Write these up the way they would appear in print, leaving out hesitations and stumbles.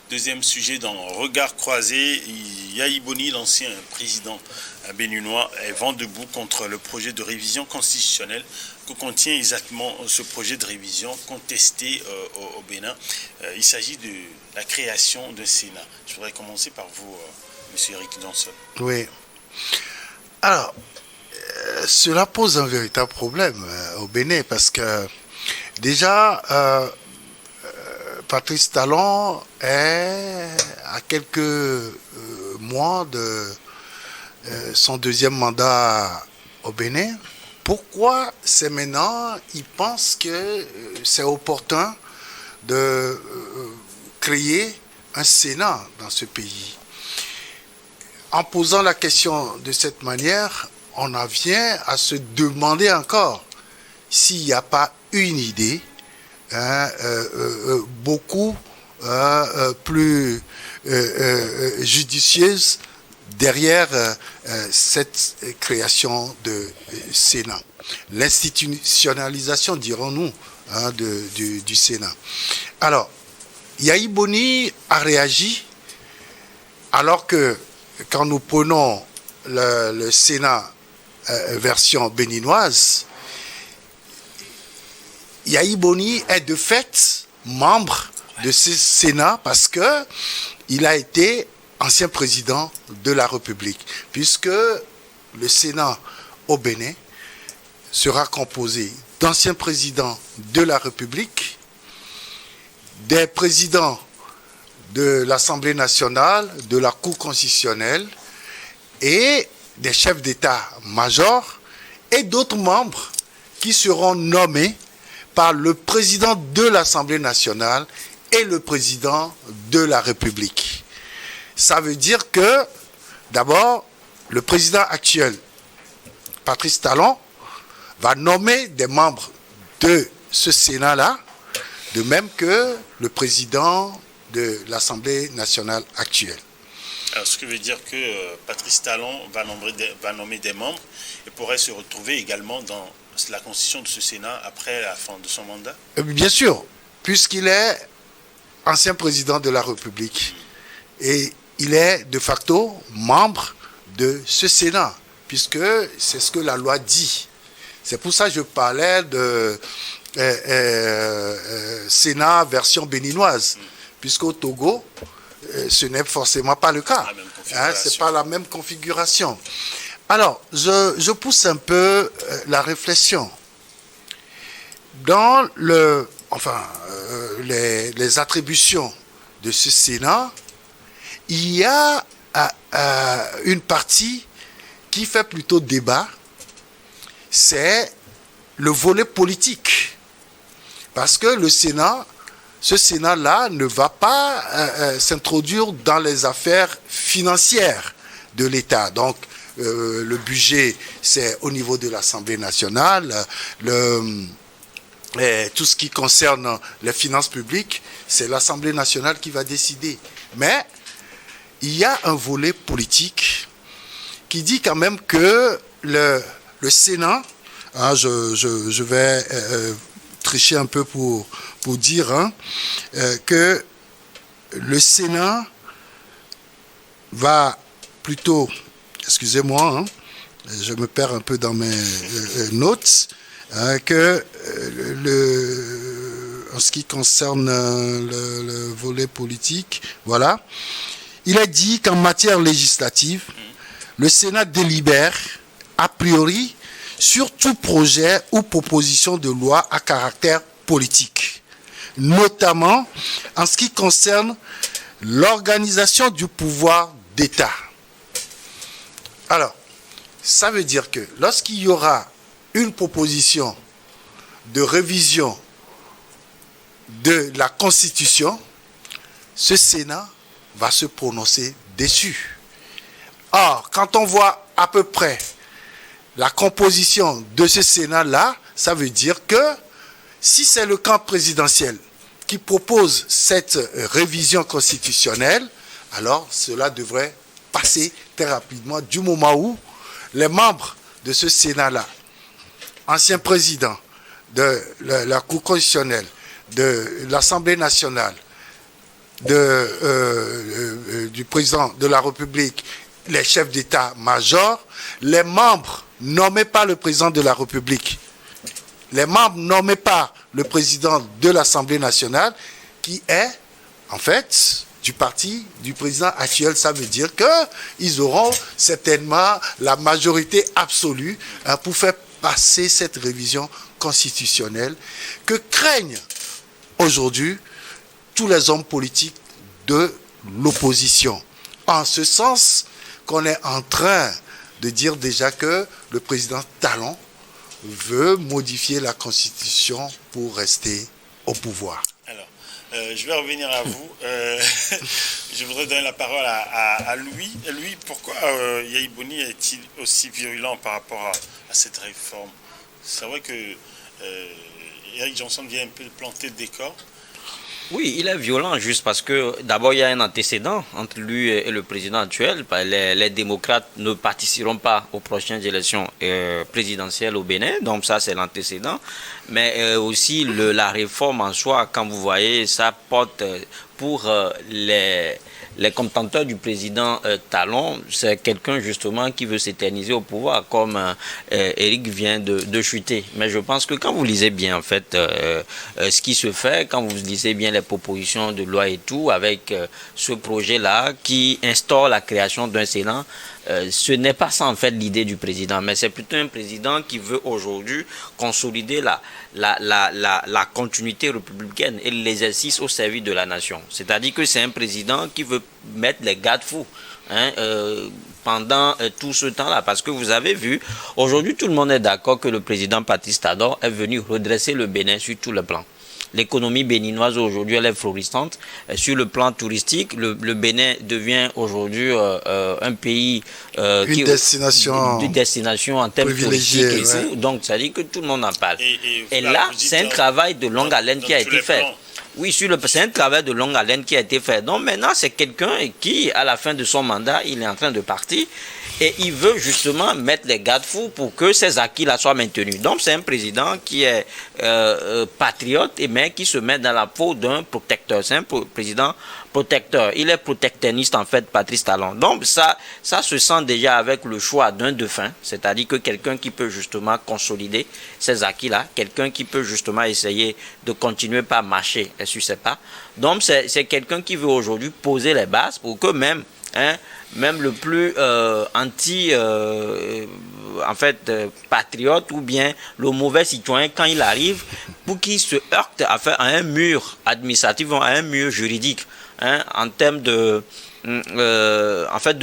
Deuxième sujet dans Regard croisé, Yahi Boni, l'ancien président béninois, est vent debout contre le projet de révision constitutionnelle que contient exactement ce projet de révision contesté au Bénin. Il s'agit de la création d'un Sénat. Je voudrais commencer par vous, M. Eric Donsol. Oui. Alors, cela pose un véritable problème au Bénin parce que déjà, Patrice Talon est à quelques mois de son deuxième mandat au Bénin. Pourquoi c'est maintenant, il pense que c'est opportun de créer un Sénat dans ce pays? En posant la question de cette manière, on en vient à se demander encore s'il n'y a pas une idée beaucoup plus judicieuse derrière cette création de Sénat. L'institutionnalisation, dirons-nous, du Sénat. Alors, Yahi Boni a réagi alors que quand nous prenons le Sénat version béninoise, Yahi Boni est de fait membre de ce Sénat parce que il a été ancien président de la République, puisque le Sénat au Bénin sera composé d'anciens présidents de la République, des présidents de l'Assemblée nationale, de la Cour constitutionnelle et des chefs d'État-major et d'autres membres qui seront nommés par le président de l'Assemblée nationale et le président de la République. Ça veut dire que, d'abord, le président actuel, Patrice Talon, va nommer des membres de ce Sénat-là, de même que le président de l'Assemblée nationale actuelle. Alors, ce qui veut dire que Patrice Talon va nommer des membres et pourrait se retrouver également dans la constitution de ce Sénat après la fin de son mandat? Bien sûr, puisqu'il est ancien président de la République et il est de facto membre de ce Sénat, puisque c'est ce que la loi dit. C'est pour ça que je parlais de Sénat version béninoise, puisqu'au Togo, ce n'est forcément pas le cas. Ce n'est pas la même configuration. Alors, je pousse un peu la réflexion. Dans les attributions de ce Sénat, il y a une partie qui fait plutôt débat, c'est le volet politique. Parce que ce Sénat-là ne va pas s'introduire dans les affaires financières de l'État. Donc, le budget, c'est au niveau de l'Assemblée nationale. Tout ce qui concerne les finances publiques, c'est l'Assemblée nationale qui va décider. Mais il y a un volet politique qui dit quand même que le Sénat, je vais tricher un peu pour dire que le Sénat va plutôt, excusez-moi, je me perds un peu dans mes notes, que en ce qui concerne le volet politique, voilà, il est dit qu'en matière législative, le Sénat délibère a priori sur tout projet ou proposition de loi à caractère politique, notamment en ce qui concerne l'organisation du pouvoir d'État. Alors, ça veut dire que lorsqu'il y aura une proposition de révision de la Constitution, ce Sénat va se prononcer dessus. Or, quand on voit à peu près la composition de ce Sénat-là, ça veut dire que si c'est le camp présidentiel qui propose cette révision constitutionnelle, alors cela devrait passer très rapidement du moment où les membres de ce Sénat-là, anciens présidents de la Cour constitutionnelle, de l'Assemblée nationale, du président de la République, les chefs d'état-major, les membres nommés par le président de la République, les membres nommés par le président de l'Assemblée nationale, qui est, en fait, du parti du président actuel. Ça veut dire qu'ils auront certainement la majorité absolue pour faire passer cette révision constitutionnelle que craignent aujourd'hui tous les hommes politiques de l'opposition. En ce sens qu'on est en train de dire déjà que le président Talon veut modifier la Constitution pour rester au pouvoir. Alors, je vais revenir à vous. Je voudrais donner la parole à Louis. Louis, pourquoi Yayi Boni est-il aussi virulent par rapport à cette réforme? C'est vrai que Eric Johnson vient un peu planter le décor. Oui, il est violent juste parce que d'abord il y a un antécédent entre lui et le président actuel. Les démocrates ne participeront pas aux prochaines élections présidentielles au Bénin, donc ça c'est l'antécédent. Mais aussi la réforme en soi, quand vous voyez, ça porte pour les contenteurs du président Talon, c'est quelqu'un justement qui veut s'éterniser au pouvoir, comme Eric vient de chuter. Mais je pense que quand vous lisez bien en fait ce qui se fait, quand vous lisez bien les propositions de loi et tout, avec ce projet-là qui instaure la création d'un Sénat, ce n'est pas ça en fait l'idée du président, mais c'est plutôt un président qui veut aujourd'hui consolider la continuité républicaine et l'exercice au service de la nation. C'est-à-dire que c'est un président qui veut mettre les garde-fous pendant tout ce temps-là. Parce que vous avez vu, aujourd'hui tout le monde est d'accord que le président Patrice Talon est venu redresser le Bénin sur tout le plan. L'économie béninoise aujourd'hui elle est florissante. Sur le plan touristique, le Bénin devient aujourd'hui un pays une destination en termes touristiques et tout. Donc ça dit que tout le monde en parle. Et là, c'est un travail de longue haleine qui a été fait. Oui, c'est un travail de longue haleine qui a été fait. Donc maintenant, c'est quelqu'un qui, à la fin de son mandat, il est en train de partir. Et il veut justement mettre les garde-fous pour que ces acquis-là soient maintenus. Donc c'est un président qui est patriote, mais qui se met dans la peau d'un protecteur. C'est un président protecteur. Il est protectionniste en fait, Patrice Talon. Donc ça se sent déjà avec le choix d'un dauphin, c'est-à-dire que quelqu'un qui peut justement consolider ces acquis-là, quelqu'un qui peut justement essayer de continuer par marcher sur ses pas. Donc c'est quelqu'un qui veut aujourd'hui poser les bases pour que même le plus patriote ou bien le mauvais citoyen, quand il arrive, pour qu'il se heurte à un mur administratif, à un mur juridique, en termes de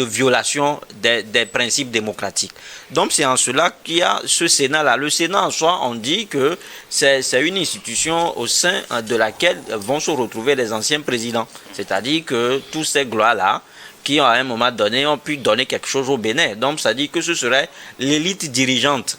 violation des principes démocratiques. Donc c'est en cela qu'il y a ce Sénat-là. Le Sénat en soi, on dit que c'est une institution au sein de laquelle vont se retrouver les anciens présidents. C'est-à-dire que tous ces gloires-là, qui à un moment donné ont pu donner quelque chose au Bénin. Donc ça dit que ce serait l'élite dirigeante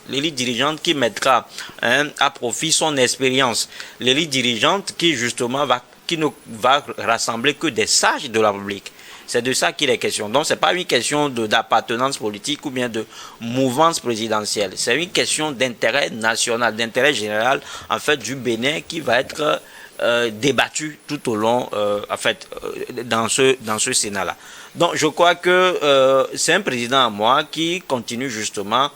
qui mettra à profit son expérience, l'élite dirigeante qui justement qui ne va rassembler que des sages de la République. C'est de ça qu'il est question. Donc, ce n'est pas une question d'appartenance politique ou bien de mouvance présidentielle. C'est une question d'intérêt national, d'intérêt général, en fait, du Bénin qui va être débattu tout au long, dans ce Sénat-là. Donc, je crois que c'est un président à moi qui continue justement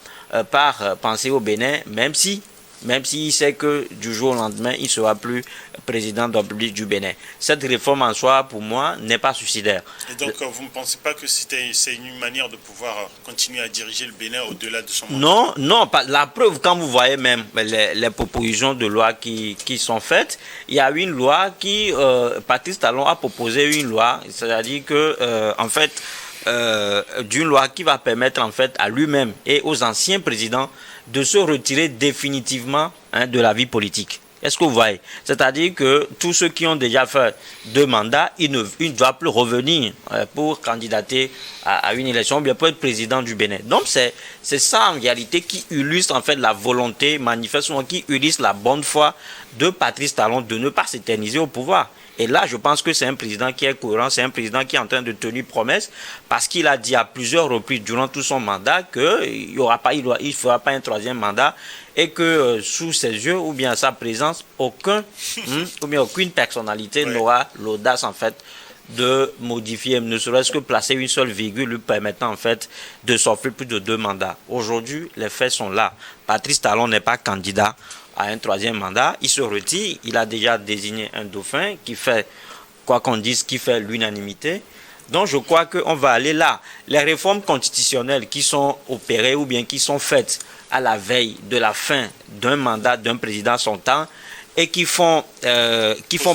par penser au Bénin, même s'il sait que du jour au lendemain, il ne sera plus président de la République du Bénin. Cette réforme en soi, pour moi, n'est pas suicidaire. Et donc, vous ne pensez pas que c'est une manière de pouvoir continuer à diriger le Bénin au-delà de son mandat? Non, pas. La preuve, quand vous voyez même les propositions de loi qui sont faites, il y a une loi Patrice Talon a proposé une loi, c'est-à-dire que, d'une loi qui va permettre en fait à lui-même et aux anciens présidents de se retirer définitivement de la vie politique. Est-ce que vous voyez? C'est-à-dire que tous ceux qui ont déjà fait 2 mandats, ils ne doivent plus revenir pour candidater à une élection ou bien pour être président du Bénin. Donc c'est ça en réalité qui illustre en fait la volonté manifestement, qui illustre la bonne foi de Patrice Talon de ne pas s'éterniser au pouvoir. Et là, je pense que c'est un président qui est cohérent, c'est un président qui est en train de tenir promesse parce qu'il a dit à plusieurs reprises durant tout son mandat qu'il ne fera pas un 3e mandat et que sous ses yeux ou bien sa présence, aucune personnalité n'aura l'audace en fait de modifier, ne serait-ce que placer une seule virgule lui permettant en fait de s'offrir plus de 2 mandats. Aujourd'hui, les faits sont là. Patrice Talon n'est pas candidat à un 3e mandat. Il se retire. Il a déjà désigné un dauphin qui fait, quoi qu'on dise, qui fait l'unanimité. Donc je crois qu'on va aller là. Les réformes constitutionnelles qui sont opérées ou bien qui sont faites à la veille de la fin d'un mandat d'un président son temps et qui font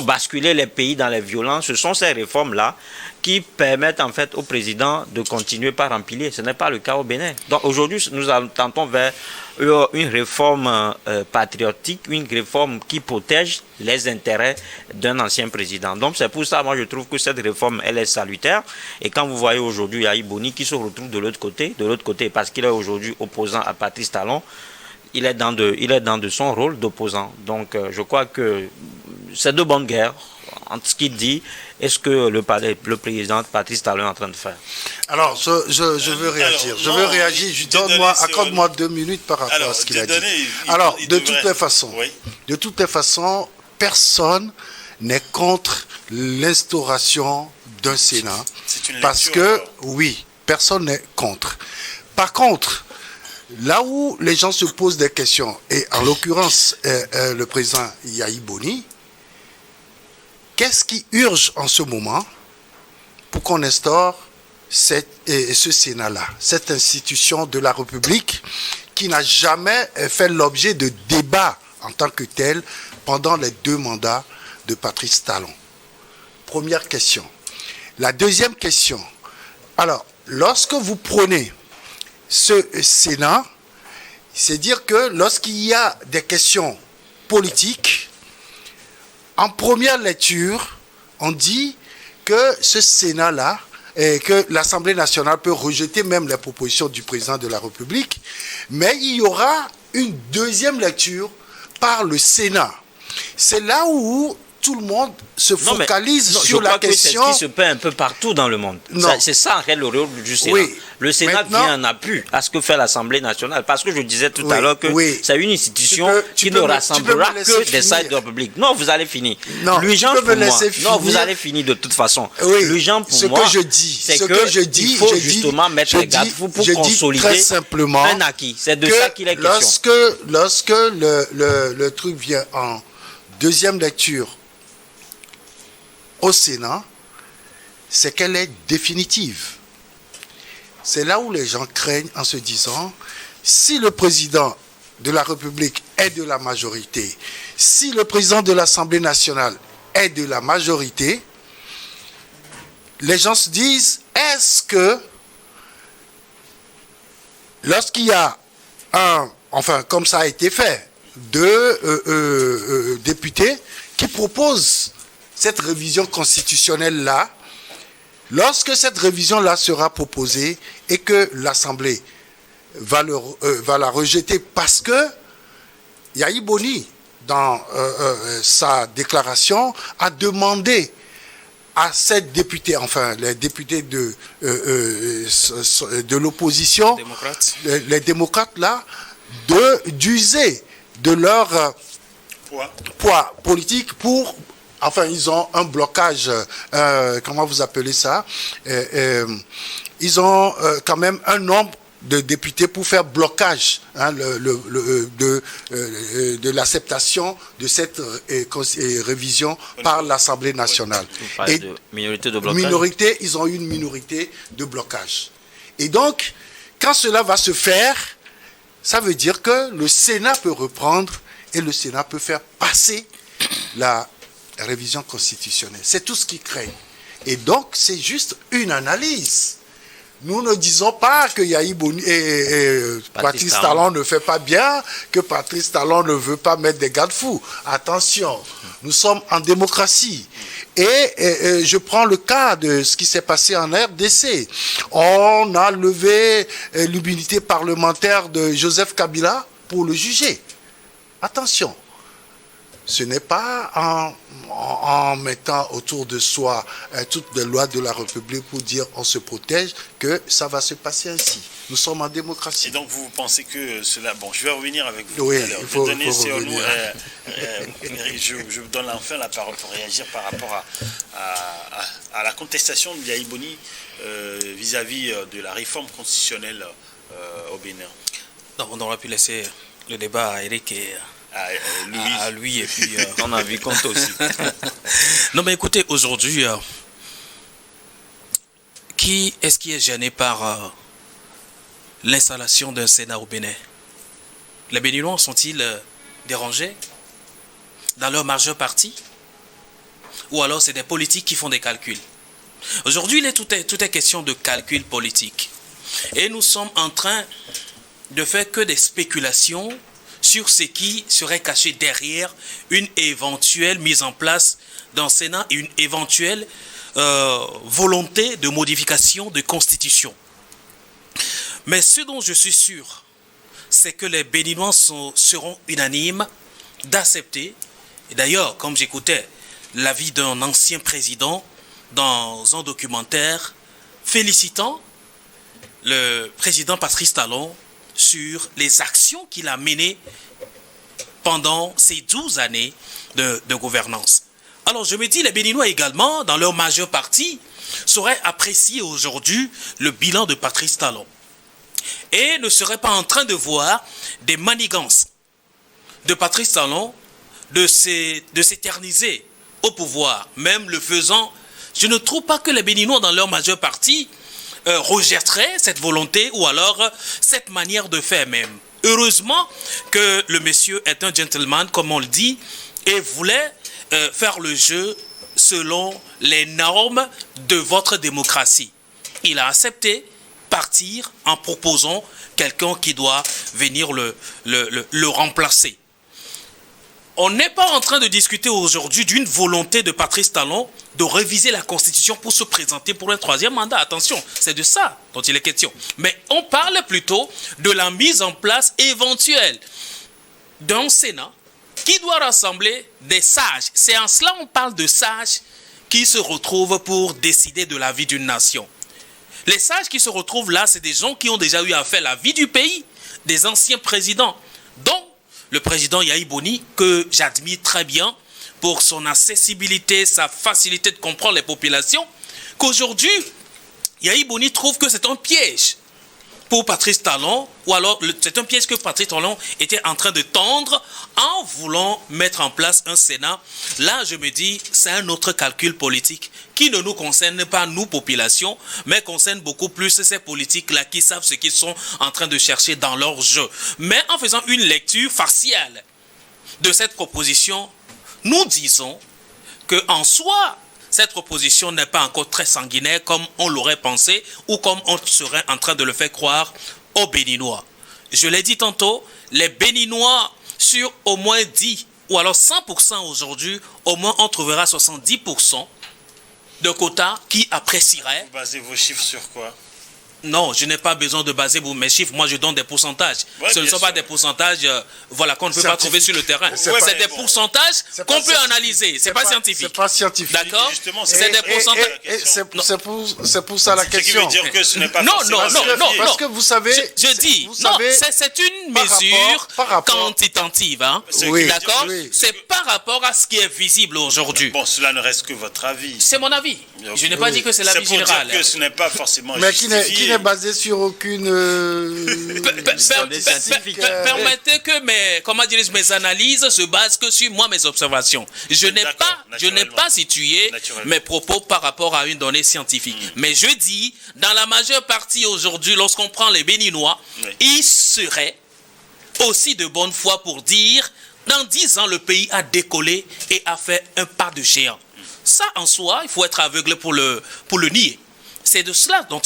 basculer les pays dans les violences, ce sont ces réformes-là qui permettent en fait au président de continuer par empiler. Ce n'est pas le cas au Bénin. Donc aujourd'hui, nous tentons vers une réforme patriotique, une réforme qui protège les intérêts d'un ancien président. Donc c'est pour ça, moi je trouve que cette réforme, elle est salutaire. Et quand vous voyez aujourd'hui Yahi Boni qui se retrouve de l'autre côté parce qu'il est aujourd'hui opposant à Patrice Talon, il est dans de son rôle d'opposant. Donc je crois que c'est de bonne guerre entre ce qu'il dit et ce que le président Patrice Talon est en train de faire. Alors, je veux réagir. Je veux réagir. Accorde-moi 2 minutes par rapport à ce qu'il a dit. Alors, de toutes les façons, personne n'est contre l'instauration d'un Sénat. Parce que, oui, personne n'est contre. Par contre, là où les gens se posent des questions, et en l'occurrence, le président Yahi Boni, qu'est-ce qui urge en ce moment pour qu'on instaure ce Sénat-là, cette institution de la République qui n'a jamais fait l'objet de débats en tant que tel pendant les 2 mandats de Patrice Talon? Première question. La deuxième question. Alors, lorsque vous prenez ce Sénat, c'est dire que lorsqu'il y a des questions politiques, en première lecture, on dit que ce Sénat-là, et que l'Assemblée nationale peut rejeter même les propositions du président de la République, mais il y aura une deuxième lecture par le Sénat. C'est là où tout le monde se focalise sur la question. C'est ce qui se fait un peu partout dans le monde. C'est ça en fait le rôle du Sénat. Oui. Le Sénat vient en appui à ce que fait l'Assemblée nationale. Parce que je disais tout à l'heure que c'est une institution qui ne rassemblera que des sides de la République. Non, vous allez finir. L'urgence pour moi. Non, vous allez finir de toute façon. L'urgence pour moi, c'est qu'il faut justement mettre les garde-fous pour consolider un acquis. C'est de ça qu'il est question. Lorsque le truc vient en deuxième lecture au Sénat, c'est qu'elle est définitive. C'est là où les gens craignent en se disant, si le président de la République est de la majorité, si le président de l'Assemblée nationale est de la majorité, les gens se disent, est-ce que lorsqu'il y a comme ça a été fait, 2 députés qui proposent cette révision constitutionnelle-là, lorsque cette révision-là sera proposée et que l'Assemblée va la rejeter parce que Yahi Boni, dans sa déclaration, a demandé à cette députée, les députés de l'opposition, les démocrates là, d'user de leur poids politique pour... ils ont un blocage, comment vous appelez ça? Ils ont quand même un nombre de députés pour faire blocage de l'acceptation de cette révision par l'Assemblée nationale. Et de minorité de blocage. Ils ont une minorité de blocage. Et donc, quand cela va se faire, ça veut dire que le Sénat peut reprendre et le Sénat peut faire passer la révision constitutionnelle. C'est tout ce qu'ils craignent. Et donc, c'est juste une analyse. Nous ne disons pas que Yahi Boni et Patrice Talon ne fait pas bien, que Patrice Talon ne veut pas mettre des garde-fous. Attention, nous sommes en démocratie. Et je prends le cas de ce qui s'est passé en RDC. On a levé l'immunité parlementaire de Joseph Kabila pour le juger. Attention. ce n'est pas en mettant autour de soi toutes les lois de la République pour dire on se protège que ça va se passer ainsi. Nous sommes en démocratie. Et donc vous pensez que cela... Bon, je vais revenir avec vous oui, tout à l'heure. Je vous donne enfin la parole pour réagir par rapport à la contestation de Yahi Boni vis-à-vis de la réforme constitutionnelle au Bénin. Donc on aurait pu laisser le débat à Eric et à lui et puis on a vu compte aussi. Non mais écoutez, aujourd'hui, qui est-ce qui est gêné par l'installation d'un Sénat au Bénin? Les Béninois sont-ils dérangés dans leur majeure partie? Ou alors c'est des politiques qui font des calculs? Aujourd'hui, tout est question de calcul politique. Et nous sommes en train de faire que des spéculations sur ce qui serait caché derrière une éventuelle mise en place d'un Sénat et une éventuelle volonté de modification de constitution. Mais ce dont je suis sûr, c'est que les Béninois seront unanimes d'accepter, et d'ailleurs, comme j'écoutais l'avis d'un ancien président dans un documentaire félicitant le président Patrice Talon sur les actions qu'il a menées pendant ces 12 années de gouvernance. Alors je me dis, les Béninois également, dans leur majeure partie, sauraient apprécier aujourd'hui le bilan de Patrice Talon et ne seraient pas en train de voir des manigances de Patrice Talon de s'éterniser au pouvoir, même le faisant. Je ne trouve pas que les Béninois, dans leur majeure partie, rejetteraient cette volonté ou alors cette manière de faire même. Heureusement que le monsieur est un gentleman, comme on le dit, et voulait faire le jeu selon les normes de votre démocratie. Il a accepté partir en proposant quelqu'un qui doit venir le remplacer. On n'est pas en train de discuter aujourd'hui d'une volonté de Patrice Talon de réviser la Constitution pour se présenter pour un troisième mandat. Attention, c'est de ça dont il est question. Mais on parle plutôt de la mise en place éventuelle d'un Sénat qui doit rassembler des sages. C'est en cela qu'on parle de sages qui se retrouvent pour décider de la vie d'une nation. Les sages qui se retrouvent là, c'est des gens qui ont déjà eu à faire la vie du pays, des anciens présidents, dont le président Yahi Boni, que j'admire très bien pour son accessibilité, sa facilité de comprendre les populations, qu'aujourd'hui, Yahi Boni trouve que c'est un piège pour Patrice Talon, ou alors c'est un piège que Patrice Talon était en train de tendre en voulant mettre en place un Sénat. Là, je me dis, c'est un autre calcul politique qui ne nous concerne pas, nous, population, mais concerne beaucoup plus ces politiques-là qui savent ce qu'ils sont en train de chercher dans leur jeu. Mais en faisant une lecture faciale de cette proposition, nous disons qu'en soi, cette proposition n'est pas encore très sanguinaire comme on l'aurait pensé ou comme on serait en train de le faire croire aux Béninois. Je l'ai dit tantôt, les Béninois, sur au moins 10 ou alors 100% aujourd'hui, au moins on trouvera 70% de quotas qui apprécieraient. Vous basez vos chiffres sur quoi? Non, je n'ai pas besoin de baser mes chiffres. Moi, je donne des pourcentages. Ouais, ce ne sont pas des pourcentages qu'on ne peut pas trouver sur le terrain. C'est des pourcentages qu'on peut analyser. C'est pas scientifique. C'est pas scientifique. D'accord? C'est des pourcentages. C'est pour ça la question. Ce qui veut dire que ce n'est pas non, parce que vous savez... Je dis, non, c'est une mesure quantitative. Hein? Oui, d'accord? Oui. C'est par rapport à ce qui est visible aujourd'hui. Bon, cela ne reste que votre avis. C'est mon avis. Je n'ai pas dit que c'est l'avis général. C'est pour dire que ce n'est pas forcément mais justifié. Qui n'est basé sur aucune... Permettez que mes analyses se basent que sur moi, mes observations. Je n'ai pas situé mes propos par rapport à une donnée scientifique. Mais je dis, dans la majeure partie aujourd'hui, lorsqu'on prend les Béninois, ils seraient aussi de bonne foi pour dire, dans 10 ans, le pays a décollé et a fait un pas de géant. Ça, en soi, il faut être aveugle pour le nier. C'est de cela dont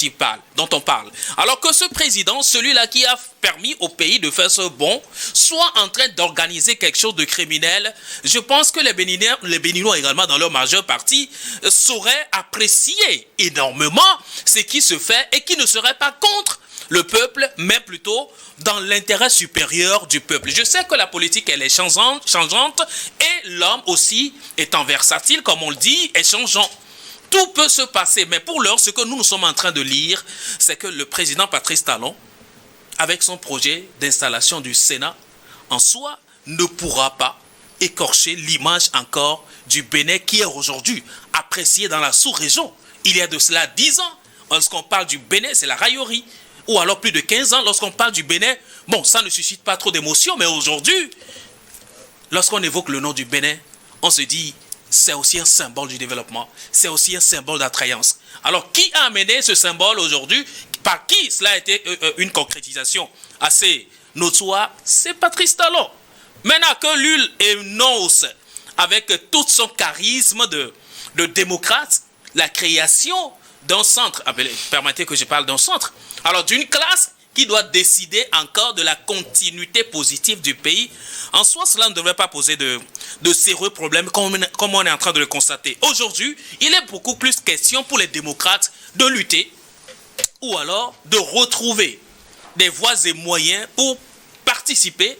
on parle. Alors que ce président, celui-là qui a permis au pays de faire ce bond, soit en train d'organiser quelque chose de criminel, je pense que les Béninois également, dans leur majeure partie, sauraient apprécier énormément ce qui se fait et qui ne seraient pas contre le peuple, mais plutôt dans l'intérêt supérieur du peuple. Je sais que la politique, elle est changeante et l'homme aussi, étant versatile, comme on le dit, est changeant. Tout peut se passer, mais pour l'heure, ce que nous sommes en train de lire, c'est que le président Patrice Talon, avec son projet d'installation du Sénat, en soi, ne pourra pas écorcher l'image encore du Bénin qui est aujourd'hui apprécié dans la sous-région. Il y a de cela 10 ans, lorsqu'on parle du Bénin, c'est la raillerie. Ou alors plus de 15 ans, lorsqu'on parle du Bénin, bon, ça ne suscite pas trop d'émotion, mais aujourd'hui, lorsqu'on évoque le nom du Bénin, on se dit, c'est aussi un symbole du développement, c'est aussi un symbole d'attrayance. Alors, qui a amené ce symbole aujourd'hui? Par qui cela a été une concrétisation assez notoire? C'est Patrice Talon. Maintenant que l'UL énonce avec tout son charisme de démocrate la création d'un centre, permettez que je parle d'un centre, alors d'une classe qui doit décider encore de la continuité positive du pays. En soi, cela ne devrait pas poser de sérieux problèmes comme on est en train de le constater. Aujourd'hui, il est beaucoup plus question pour les démocrates de lutter ou alors de retrouver des voies et moyens pour participer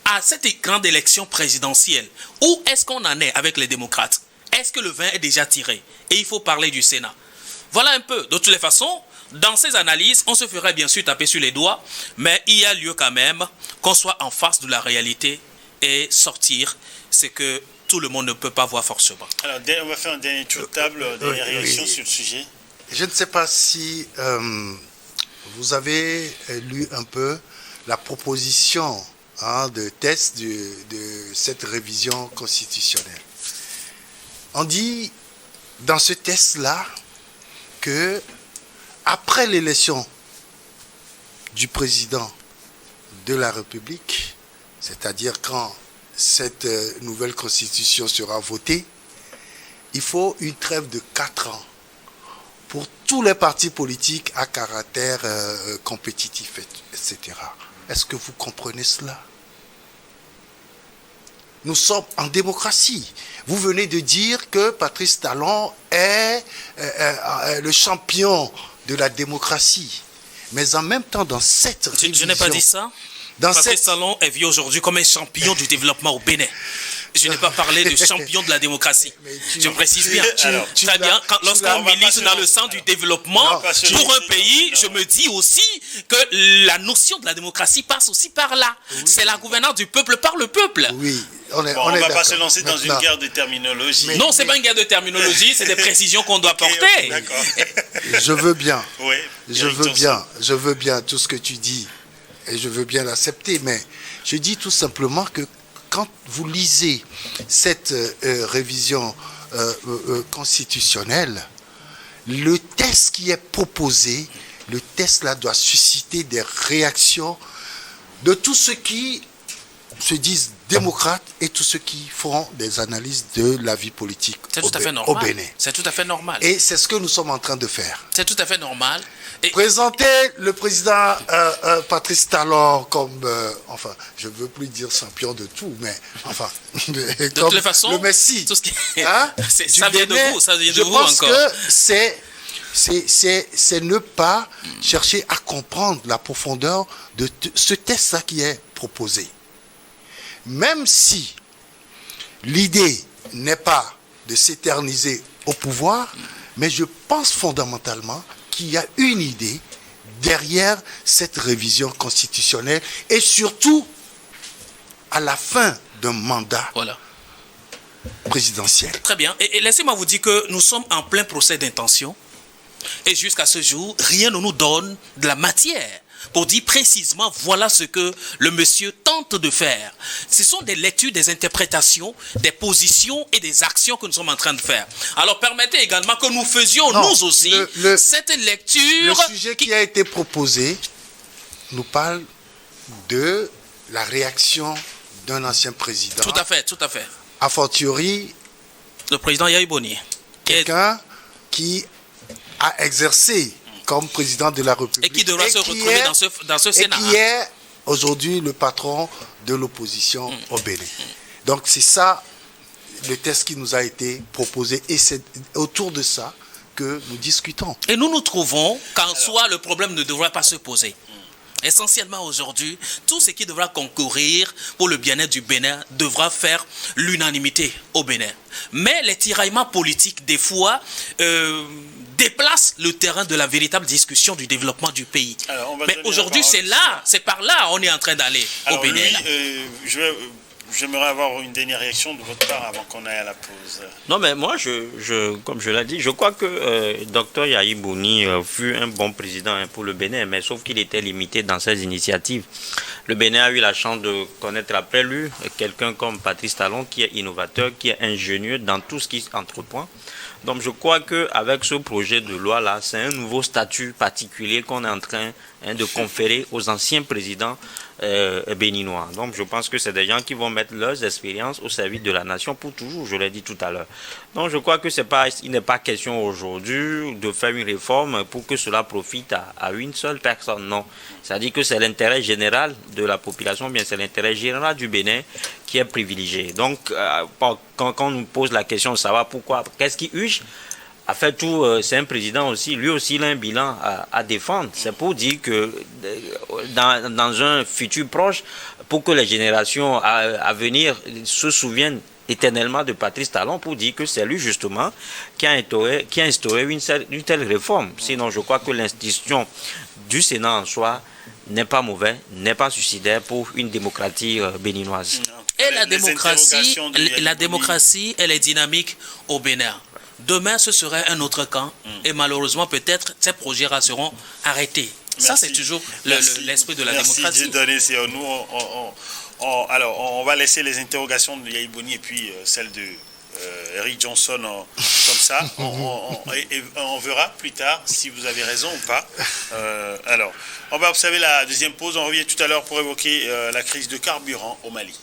à cette grande élection présidentielle. Où est-ce qu'on en est avec les démocrates? Est-ce que le vin est déjà tiré? Et il faut parler du Sénat. Voilà un peu. De toutes les façons, dans ces analyses, on se ferait bien sûr taper sur les doigts, mais il y a lieu quand même qu'on soit en face de la réalité et sortir ce que tout le monde ne peut pas voir forcément. Alors, on va faire un dernier tour de table, dernière réaction sur le sujet. Je ne sais pas si vous avez lu un peu la proposition de test de cette révision constitutionnelle. On dit dans ce test-là que après l'élection du président de la République, c'est-à-dire quand cette nouvelle constitution sera votée, il faut une trêve de 4 ans pour tous les partis politiques à caractère compétitif, etc. Est-ce que vous comprenez cela? Nous sommes en démocratie. Vous venez de dire que Patrice Talon est le champion de la démocratie. Mais en même temps, dans cette révision... Je n'ai pas dit ça. Patrice Talon est vu aujourd'hui comme un champion du développement au Bénin. Je n'ai pas parlé de champion de la démocratie. Je précise bien. Très bien. Lorsqu'on milite dans le sens du développement pour un pays, je me dis aussi que la notion de la démocratie passe aussi par là. Oui. C'est la gouvernance du peuple par le peuple. Oui. On ne va pas se lancer dans une guerre de terminologie. Non, ce n'est pas une guerre de terminologie, c'est des précisions qu'on doit porter. D'accord. Je veux bien. Oui, je veux bien tout ce que tu dis. Et je veux bien l'accepter. Mais je dis tout simplement que quand vous lisez cette révision constitutionnelle, le test qui est proposé, le test là doit susciter des réactions de tous ceux qui se disent démocrates et tous ceux qui font des analyses de la vie politique au Bénin. C'est tout à fait normal. Et c'est ce que nous sommes en train de faire. C'est tout à fait normal. Et présenter le président Patrice Talon comme, enfin, je ne veux plus dire champion de tout, mais enfin, de toutes les façons, le Messi. Tout ce qui... ça vient de vous, ça vient de vous encore. Je pense que c'est ne pas chercher à comprendre la profondeur de ce test-là qui est proposé. Même si l'idée n'est pas de s'éterniser au pouvoir, mais je pense fondamentalement qu'il y a une idée derrière cette révision constitutionnelle et surtout à la fin d'un mandat présidentiel. Très bien. Et laissez-moi vous dire que nous sommes en plein procès d'intention et jusqu'à ce jour, rien ne nous donne de la matière pour dire précisément voilà ce que le monsieur tente de faire. Ce sont des lectures, des interprétations, des positions et des actions que nous sommes en train de faire. Alors permettez également que nous faisions nous aussi cette lecture. Le sujet qui a été proposé nous parle de la réaction d'un ancien président. Tout à fait, tout à fait. A fortiori, le président Yahya Iboni. Quelqu'un qui a exercé comme président de la République. Et qui devra se retrouver dans ce Sénat. Et qui est aujourd'hui le patron de l'opposition au Bénin. Donc c'est ça le test qui nous a été proposé et c'est autour de ça que nous discutons. Et nous nous trouvons qu'en soi le problème ne devrait pas se poser. Essentiellement aujourd'hui, tout ce qui devra concourir pour le bien-être du Bénin devra faire l'unanimité au Bénin. Mais les tiraillements politiques, des fois, déplacent le terrain de la véritable discussion du développement du pays. Alors, mais aujourd'hui, c'est par là on est en train d'aller au Bénin. J'aimerais avoir une dernière réaction de votre part avant qu'on aille à la pause. Non, mais moi, comme je l'ai dit, je crois que Dr Yahi Boni fut un bon président pour le Bénin, mais sauf qu'il était limité dans ses initiatives. Le Bénin a eu la chance de connaître après lui quelqu'un comme Patrice Talon, qui est innovateur, qui est ingénieux dans tout ce qui entreprend. Donc je crois qu'avec ce projet de loi-là, c'est un nouveau statut particulier qu'on est en train de conférer aux anciens présidents béninois. Donc je pense que c'est des gens qui vont mettre leurs expériences au service de la nation pour toujours, je l'ai dit tout à l'heure. Donc je crois que il n'est pas question aujourd'hui de faire une réforme pour que cela profite à une seule personne, non. C'est-à-dire que c'est l'intérêt général de la population, bien c'est l'intérêt général du Bénin qui est privilégié. Donc quand on nous pose la question de savoir pourquoi, qu'est-ce qui urge, en fait, tout, c'est un président aussi, lui aussi il a un bilan à défendre. C'est pour dire que dans un futur proche, pour que les générations à venir se souviennent éternellement de Patrice Talon, pour dire que c'est lui justement qui a instauré une telle réforme. Sinon, je crois que l'institution du Sénat en soi n'est pas mauvais, n'est pas suicidaire pour une démocratie béninoise. Et la démocratie, elle est dynamique au Bénin. Demain, ce serait un autre camp et malheureusement, peut-être, ces projets seront arrêtés. Merci. Ça, c'est toujours l'esprit de la démocratie. Merci. Alors, on va laisser les interrogations de Yahi Boni et puis celle de Eric Johnson comme ça. On verra plus tard si vous avez raison ou pas. Alors, on va observer la deuxième pause. On revient tout à l'heure pour évoquer la crise de carburant au Mali.